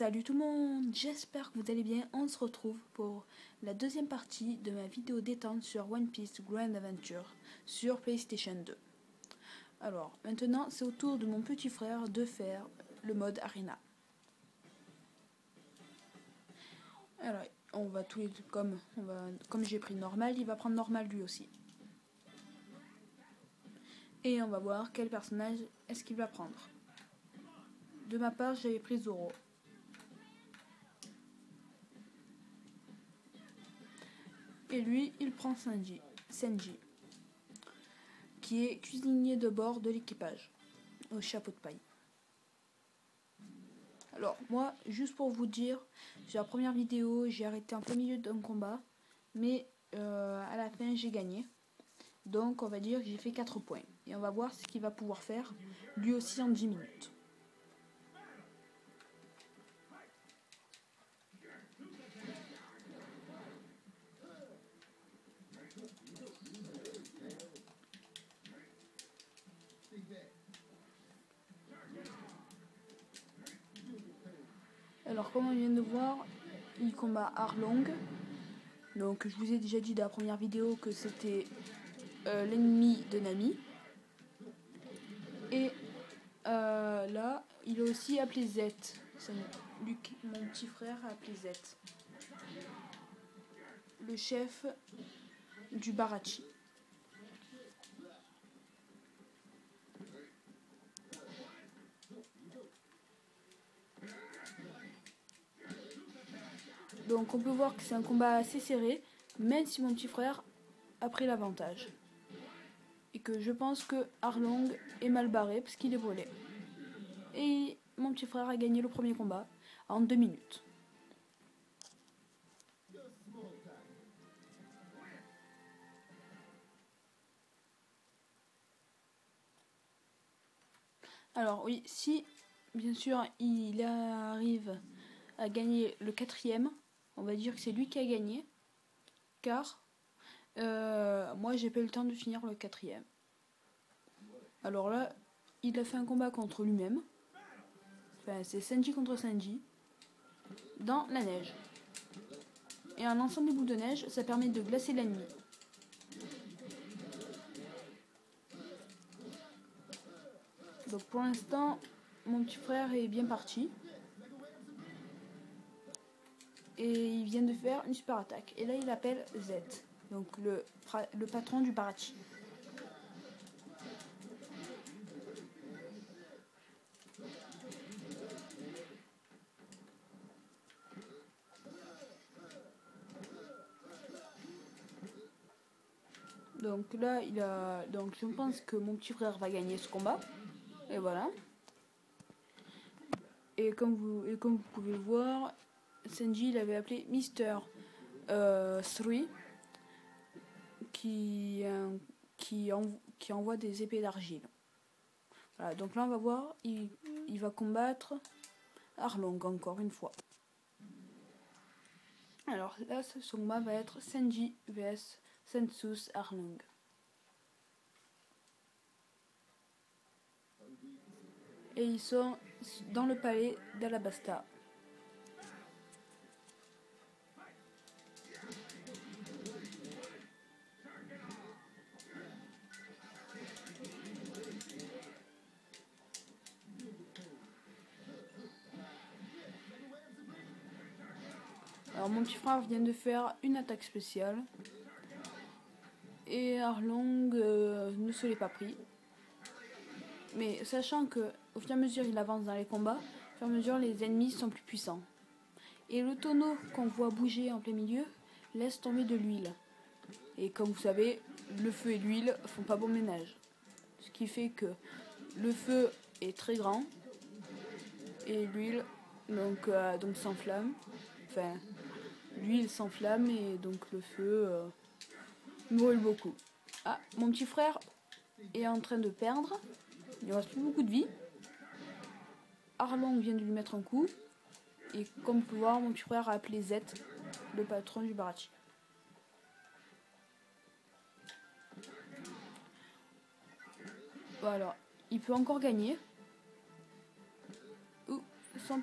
Salut tout le monde, j'espère que vous allez bien. On se retrouve pour la deuxième partie de ma vidéo détente sur One Piece Grand Adventure sur PlayStation 2. Alors maintenant c'est au tour de mon petit frère de faire le mode Arena. Alors on va tous les deux, comme j'ai pris normal, il va prendre normal lui aussi. Et on va voir quel personnage est-ce qu'il va prendre. De ma part j'avais pris Zoro. Et lui, il prend Senji, qui est cuisinier de bord de l'équipage, au chapeau de paille. Alors, moi, juste pour vous dire, j'ai la première vidéo, j'ai arrêté en plein milieu d'un combat, mais à la fin, j'ai gagné. Donc, on va dire que j'ai fait 4 points. Et on va voir ce qu'il va pouvoir faire, lui aussi en 10 minutes. Alors comme on vient de voir, il combat Arlong. Donc je vous ai déjà dit dans la première vidéo que c'était l'ennemi de Nami. Et là, il a aussi appelé Z. Luc, mon petit frère, a appelé Z. Le chef du Barachi. Donc on peut voir que c'est un combat assez serré, même si mon petit frère a pris l'avantage. Et que je pense que Arlong est mal barré parce qu'il est brûlé. Et mon petit frère a gagné le premier combat en 2 minutes. Alors oui, si bien sûr il arrive à gagner le 4e, on va dire que c'est lui qui a gagné, car moi j'ai pas eu le temps de finir le 4e. Alors là, il a fait un combat contre lui-même. Enfin, c'est Senji contre Senji dans la neige. Et en lançant des boules de neige, ça permet de glacer l'ennemi. Donc pour l'instant, mon petit frère est bien parti. Et il vient de faire une super attaque. Et là, il appelle Z, donc le patron du Barachi. Donc là, donc je pense que mon petit frère va gagner ce combat. Et voilà. Et comme vous pouvez le voir, Senji il avait appelé Mister 3 qui envoie des épées d'argile. Voilà, donc là on va voir, il va combattre Arlong encore une fois. Alors là, ce combat va être Senji vs Sensus Arlong. Et ils sont dans le palais d'Alabasta. Alors mon petit frère vient de faire une attaque spéciale. Et Arlong ne se l'est pas pris. Mais sachant que au fur et à mesure il avance dans les combats, au fur et à mesure les ennemis sont plus puissants. Et le tonneau qu'on voit bouger en plein milieu laisse tomber de l'huile. Et comme vous savez, le feu et l'huile font pas bon ménage. Ce qui fait que le feu est très grand et l'huile donc s'enflamme. Enfin, l'huile s'enflamme et donc le feu brûle beaucoup. Ah, mon petit frère est en train de perdre. Il ne reste plus beaucoup de vie. Arlong vient de lui mettre un coup. Et comme vous pouvez voir, mon petit frère a appelé Z, le patron du Barachi. Voilà, il peut encore gagner. Ouh, son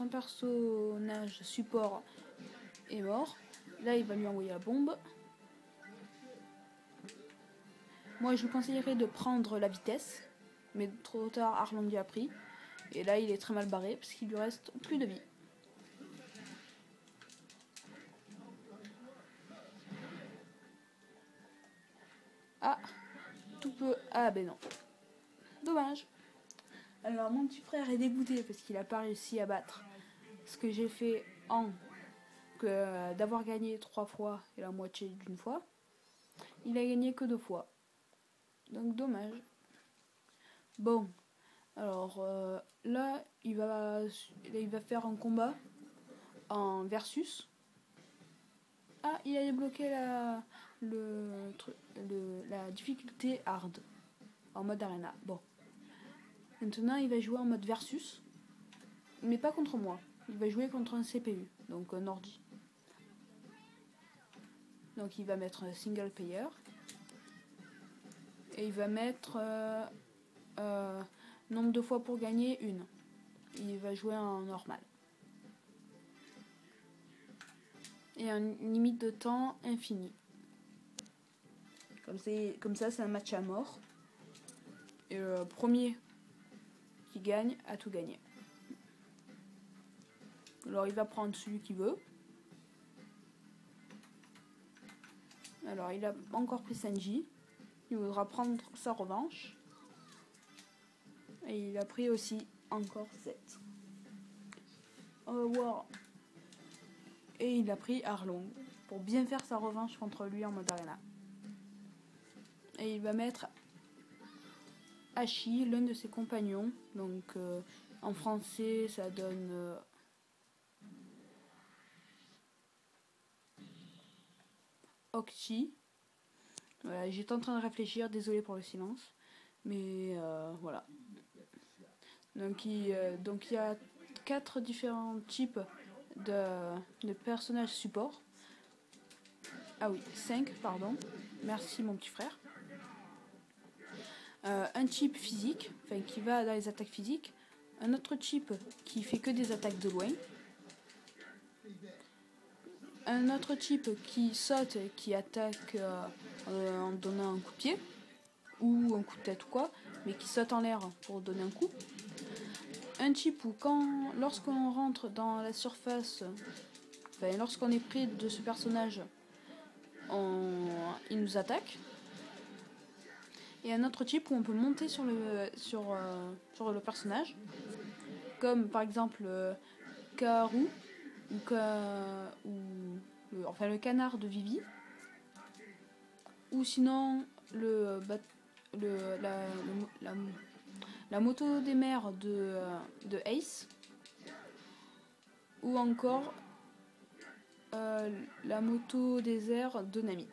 personnage support est mort. Là, il va lui envoyer la bombe. Moi, je lui conseillerais de prendre la vitesse. Mais trop tard, Arlong lui a pris. Et là, il est très mal barré parce qu'il lui reste plus de vie. Ah, tout peut... Ah, ben non. Dommage. Alors, mon petit frère est dégoûté parce qu'il n'a pas réussi à battre ce que j'ai fait en... d'avoir gagné 3 fois et la moitié d'une fois. Il a gagné que 2 fois. Donc, dommage. Bon. Alors, là, il va faire un combat en versus. Ah, il a débloqué la difficulté hard en mode arena. Bon. Maintenant, il va jouer en mode versus. Mais pas contre moi. Il va jouer contre un CPU. Donc un ordi. Donc il va mettre single player. Et il va mettre nombre de fois pour gagner, 1. Il va jouer en normal. Et une limite de temps infinie. Comme ça, c'est un match à mort. Et le premier qui gagne a tout gagné. Alors il va prendre celui qu'il veut. Alors il a encore pris Sanji. Il voudra prendre sa revanche. Et il a pris aussi encore 7. Wow. Et il a pris Arlong pour bien faire sa revanche contre lui en mode arena. Et il va mettre Hachi, l'un de ses compagnons. Donc en français ça donne Okchi. Voilà, j'étais en train de réfléchir, désolé pour le silence. Mais voilà. Donc il y a 4 différents types de personnages support. Ah oui, 5, pardon. Merci mon petit frère. Un type physique, enfin qui va dans les attaques physiques. Un autre type qui fait que des attaques de loin. Un autre type qui saute, qui attaque en donnant un coup de pied. Ou un coup de tête ou quoi. Mais qui saute en l'air pour donner un coup. Un type où lorsqu'on rentre dans la surface, enfin lorsqu'on est près de ce personnage, il nous attaque. Et un autre type où on peut monter sur le personnage, comme par exemple Kaharu enfin le canard de Vivi, ou sinon la moto des mers de Ace, ou encore la moto des airs de Nami.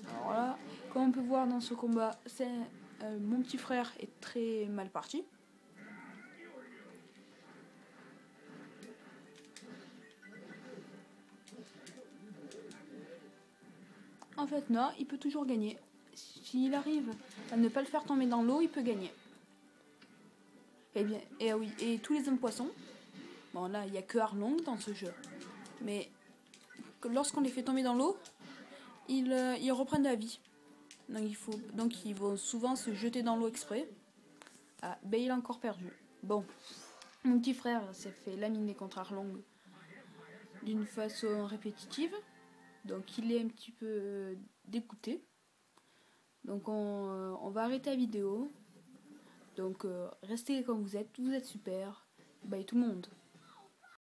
Alors là, comme on peut voir dans ce combat, mon petit frère est très mal parti. En fait, non, il peut toujours gagner. S'il arrive à ne pas le faire tomber dans l'eau, il peut gagner. Et tous les hommes poissons. Bon, là, il n'y a que Arlong dans ce jeu. Mais lorsqu'on les fait tomber dans l'eau, ils reprennent de la vie. Donc ils vont souvent se jeter dans l'eau exprès. Ah, ben il a encore perdu. Bon, mon petit frère s'est fait laminer contre Arlong d'une façon répétitive. Donc il est un petit peu dégoûté. Donc on va arrêter la vidéo. Donc restez comme vous êtes super. Bye tout le monde.